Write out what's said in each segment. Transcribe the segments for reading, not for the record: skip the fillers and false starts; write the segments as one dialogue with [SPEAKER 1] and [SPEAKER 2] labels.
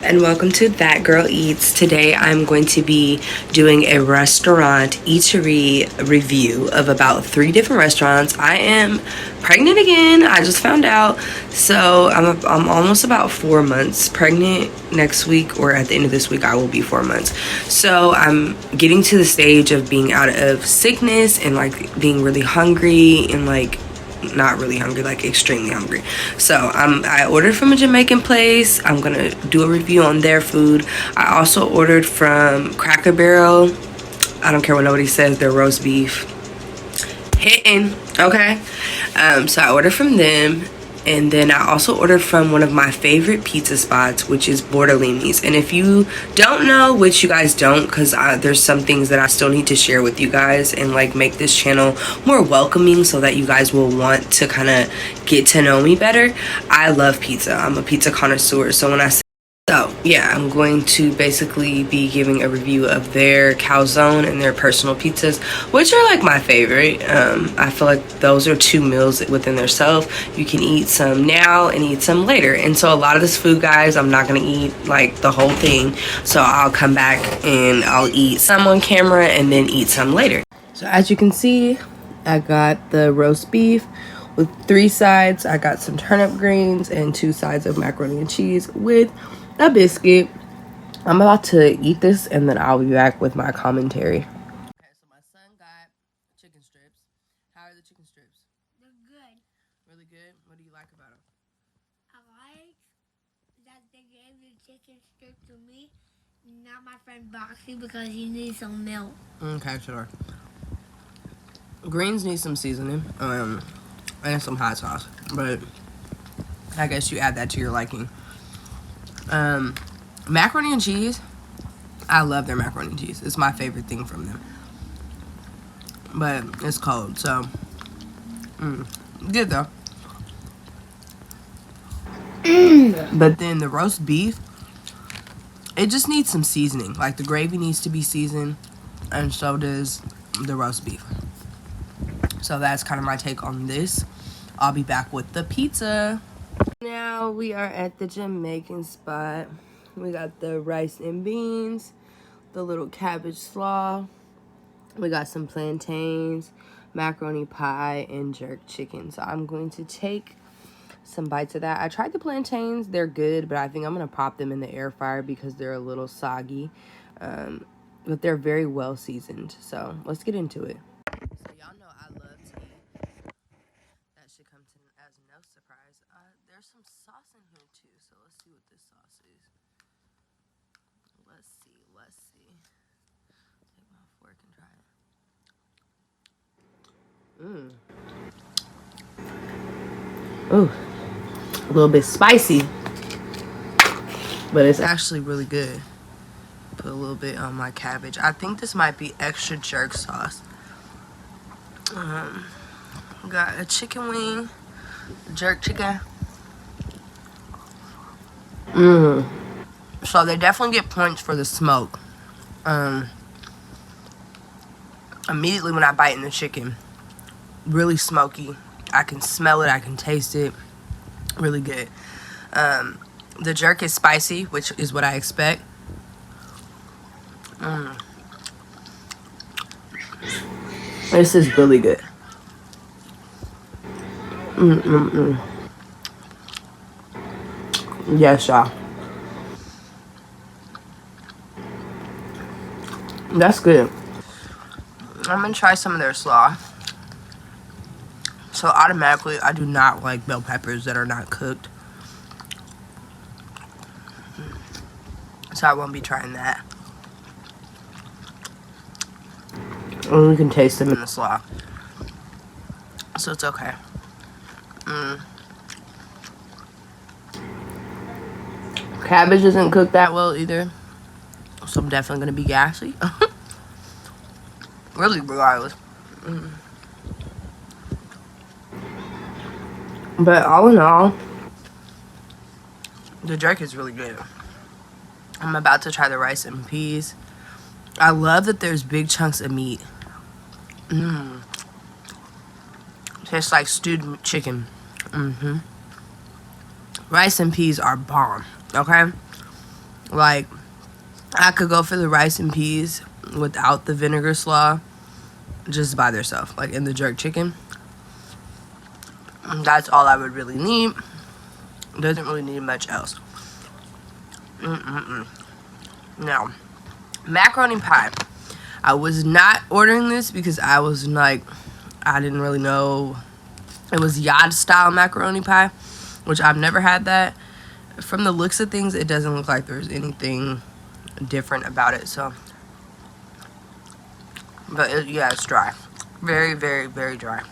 [SPEAKER 1] And welcome to That Girl Eats. Today I'm going to be doing a restaurant eatery review of about 3 different restaurants. I am pregnant again. I just found out. So I'm almost about 4 months pregnant. Next week or at the end of this week I will be 4 months. So I'm getting to the stage of being out of sickness and like being really hungry and like not really hungry, like extremely hungry. So I ordered from a Jamaican place. I'm gonna do a review on their food. I also ordered from Cracker Barrel. I don't care what nobody says, their roast beef hitting, okay? So I ordered from them. And then I also ordered from one of my favorite pizza spots, which is Bordellini's. And if you don't know, which you guys don't, because there's some things that I still need to share with you guys and like make this channel more welcoming so that you guys will want to kind of get to know me better. I love pizza. I'm a pizza connoisseur. So when I say so yeah, I'm going to basically be giving a review of their calzone and their personal pizzas, which are like my favorite. I feel like those are 2 meals within themselves. You can eat some now and eat some later. And so a lot of this food, guys, I'm not gonna eat like the whole thing. So I'll come back and I'll eat some on camera and then eat some later. So as you can see, I got the roast beef with 3 sides. I got some turnip greens and 2 sides of macaroni and cheese with a biscuit. I'm about to eat this and then I'll be back with my commentary. Okay, so my son got chicken strips. How are the chicken strips?
[SPEAKER 2] They're good.
[SPEAKER 1] Really good? What do you like about them?
[SPEAKER 2] I like that they gave the chicken strip to me, not my friend Boxy, because he needs some milk.
[SPEAKER 1] Okay, sure. Greens need some seasoning and some hot sauce, but I guess you add that to your liking. Macaroni and cheese, I love their macaroni and cheese. It's my favorite thing from them, but it's cold, so good though. But then the roast beef, it just needs some seasoning. Like the gravy needs to be seasoned, and so does the roast beef. So that's kind of my take on this. I'll be back with the pizza. Now we are at the Jamaican spot. We got the rice and beans, the little cabbage slaw. We got some plantains, macaroni pie, and jerk chicken. So I'm going to take some bites of that. I tried the plantains. They're good, but I think I'm going to pop them in the air fryer because they're a little soggy. But they're very well seasoned. So let's get into it. So y'all know I love to eat. That should come to as no surprise. There's some sauce in here too, so let's see what this sauce is. Let's see. Take my fork and try it. Ooh, a little bit spicy, but it's actually really good. Put a little bit on my cabbage. I think this might be extra jerk sauce. Got a chicken wing, jerk chicken. So they definitely get points for the smoke. Immediately when I bite in the chicken, really smoky. I can smell it, I can taste it. Really good. The jerk is spicy, which is what I expect. This is really good. Yes, y'all. That's good. I'm gonna try some of their slaw. So automatically, I do not like bell peppers that are not cooked. So I won't be trying that. And you can taste them in the slaw. So it's okay. Cabbage isn't cooked that well either. So I'm definitely going to be gassy. Really, regardless. But all in all, the jerk is really good. I'm about to try the rice and peas. I love that there's big chunks of meat. Tastes like stewed chicken. Rice and peas are bomb, okay? Like, I could go for the rice and peas without the vinegar slaw, just by themselves, like in the jerk chicken. That's all I would really need. Doesn't really need much else. Now, macaroni pie. I was not ordering this because I was like, I didn't really know. It was yard style macaroni pie, which I've never had that. From the looks of things, it doesn't look like there's anything different about it. So, but yeah, it's dry. Very, very, very dry.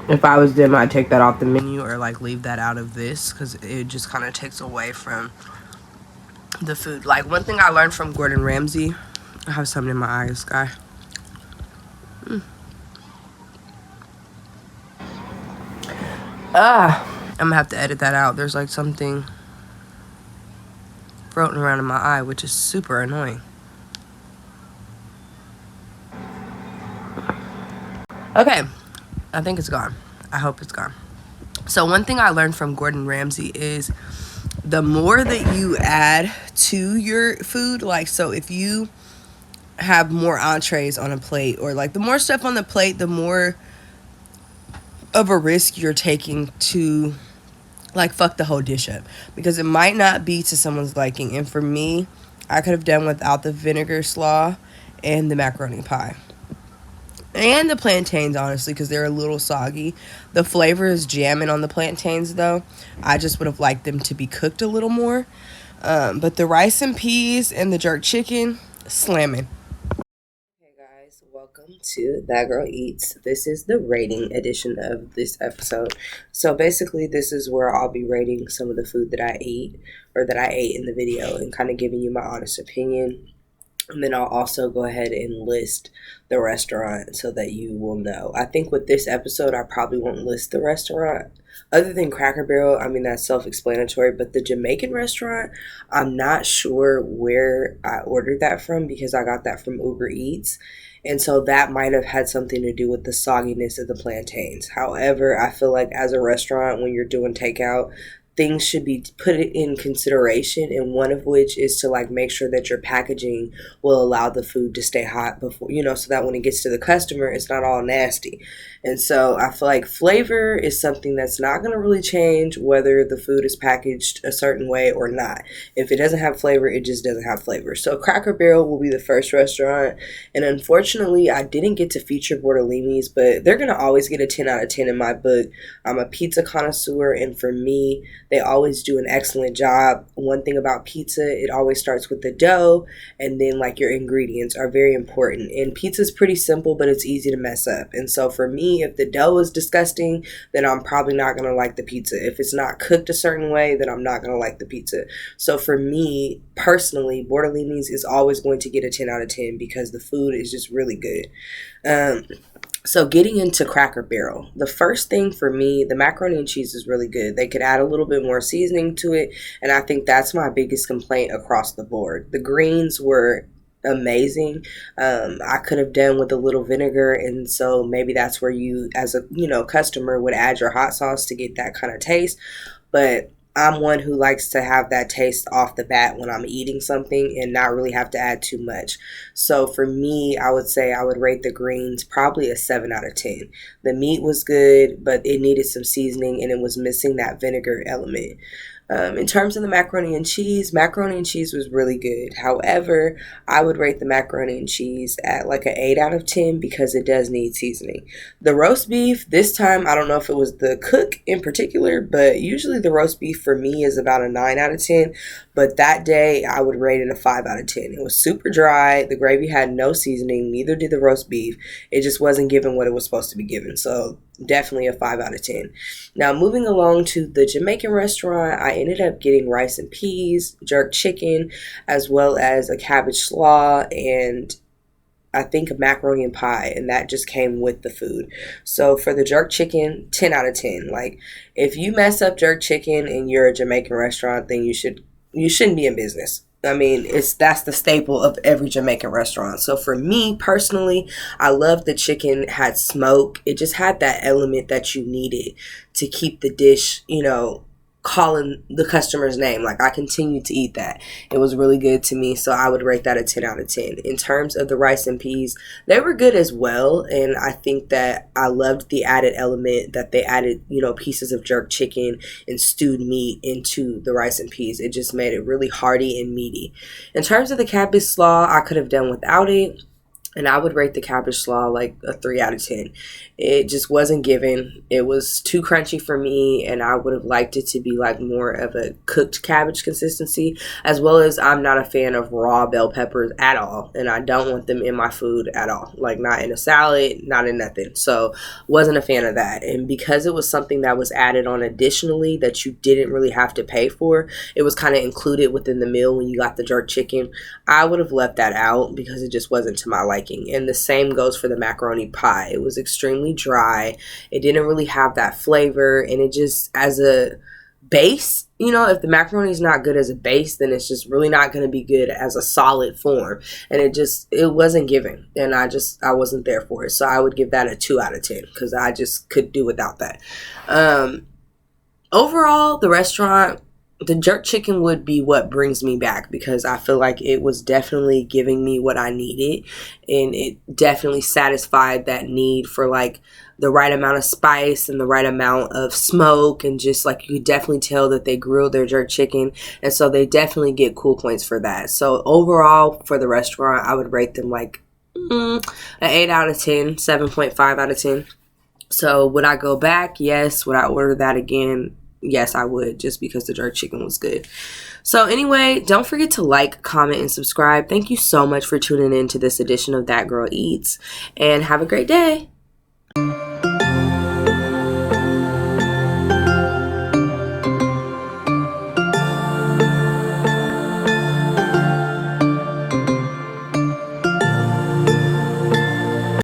[SPEAKER 1] If I was them, I'd take that off the menu or like leave that out of this because it just kind of takes away from the food. Like, one thing I learned from Gordon Ramsay, I have something in my eyes, guy. I'm gonna have to edit that out. There's like something floating around in my eye, which is super annoying. Okay, I think it's gone. I hope it's gone. So one thing I learned from Gordon Ramsay is the more that you add to your food, like, so if you have more entrees on a plate, or like the more stuff on the plate, the more of a risk you're taking to like fuck the whole dish up, because it might not be to someone's liking. And for me, I could have done without the vinegar slaw and the macaroni pie and the plantains, honestly, because they're a little soggy. The flavor is jamming on the plantains, though. I just would have liked them to be cooked a little more. But the rice and peas and the jerk chicken, slamming. Hey guys, welcome to That Girl Eats. This is the rating edition of this episode. So basically, this is where I'll be rating some of the food that I eat, or that I ate in the video, and kind of giving you my honest opinion. And then I'll also go ahead and list the restaurant so that you will know. I think with this episode, I probably won't list the restaurant. Other than Cracker Barrel, I mean, that's self-explanatory. But the Jamaican restaurant, I'm not sure where I ordered that from because I got that from Uber Eats. And so that might have had something to do with the sogginess of the plantains. However, I feel like as a restaurant, when you're doing takeout, things should be put in consideration, and one of which is to like make sure that your packaging will allow the food to stay hot before, so that when it gets to the customer, it's not all nasty. And so I feel like flavor is something that's not going to really change whether the food is packaged a certain way or not. If it doesn't have flavor, it just doesn't have flavor. So Cracker Barrel will be the first restaurant, and unfortunately I didn't get to feature Bordolini's, but they're going to always get a 10 out of 10 in my book. I'm a pizza connoisseur, and for me, they always do an excellent job. One thing about pizza, it always starts with the dough, and then like your ingredients are very important. And pizza's pretty simple, but it's easy to mess up. And so for me, if the dough is disgusting, then I'm probably not going to like the pizza. If it's not cooked a certain way, then I'm not going to like the pizza. So for me, personally, Bordolini's is always going to get a 10 out of 10 because the food is just really good. So getting into Cracker Barrel, the first thing for me, the macaroni and cheese is really good. They could add a little bit more seasoning to it, and I think that's my biggest complaint across the board. The greens were amazing. I could have done with a little vinegar, and so maybe that's where you, as a customer, would add your hot sauce to get that kind of taste. But I'm one who likes to have that taste off the bat when I'm eating something and not really have to add too much. So for me, I would say I would rate the greens probably a 7 out of 10. The meat was good, but it needed some seasoning and it was missing that vinegar element. In terms of the macaroni and cheese was really good. However, I would rate the macaroni and cheese at like an 8 out of 10 because it does need seasoning. The roast beef, this time, I don't know if it was the cook in particular, but usually the roast beef for me is about a 9 out of 10. But that day, I would rate it a 5 out of 10. It was super dry. The gravy had no seasoning. Neither did the roast beef. It just wasn't given what it was supposed to be given. So definitely a 5 out of 10. Now, moving along to the Jamaican restaurant, I ended up getting rice and peas, jerk chicken, as well as a cabbage slaw, and I think a macaroni and pie, and that just came with the food. So for the jerk chicken, 10 out of 10. Like, if you mess up jerk chicken and you're a Jamaican restaurant, then you shouldn't be in business. I mean, that's the staple of every Jamaican restaurant. So for me personally, I love the chicken had smoke. It just had that element that you needed to keep the dish, calling the customer's name. Like, I continued to eat that. It was really good to me, so I would rate that a 10 out of 10. In terms of the rice and peas, they were good as well, and I think that I loved the added element that they added, pieces of jerk chicken and stewed meat into the rice and peas. It just made it really hearty and meaty. In terms of the cabbage slaw, I could have done without it. And I would rate the cabbage slaw like a 3 out of 10. It just wasn't given. It was too crunchy for me, and I would have liked it to be like more of a cooked cabbage consistency, as well as I'm not a fan of raw bell peppers at all, and I don't want them in my food at all. Like, not in a salad, not in nothing. So wasn't a fan of that. And because it was something that was added on additionally that you didn't really have to pay for, it was kind of included within the meal when you got the jerk chicken. I would have left that out because it just wasn't to my liking. And the same goes for the macaroni pie. It was extremely dry. It didn't really have that flavor, and it just, as a base, if the macaroni is not good as a base, then it's just really not going to be good as a solid form. And it wasn't given, and I wasn't there for it. So I would give that a 2 out of 10 because I just could do without that. Overall, the jerk chicken would be what brings me back, because I feel like it was definitely giving me what I needed, and it definitely satisfied that need for like the right amount of spice and the right amount of smoke, and just like you could definitely tell that they grilled their jerk chicken, and so they definitely get cool points for that. So overall for the restaurant, I would rate them like an 8 out of 10, 7.5 out of 10. So would I go back? Yes. Would I order that again? Yes, I would, just because the jerk chicken was good. So anyway, don't forget to like, comment, and subscribe. Thank you so much for tuning in to this edition of That Girl Eats, and have a great day.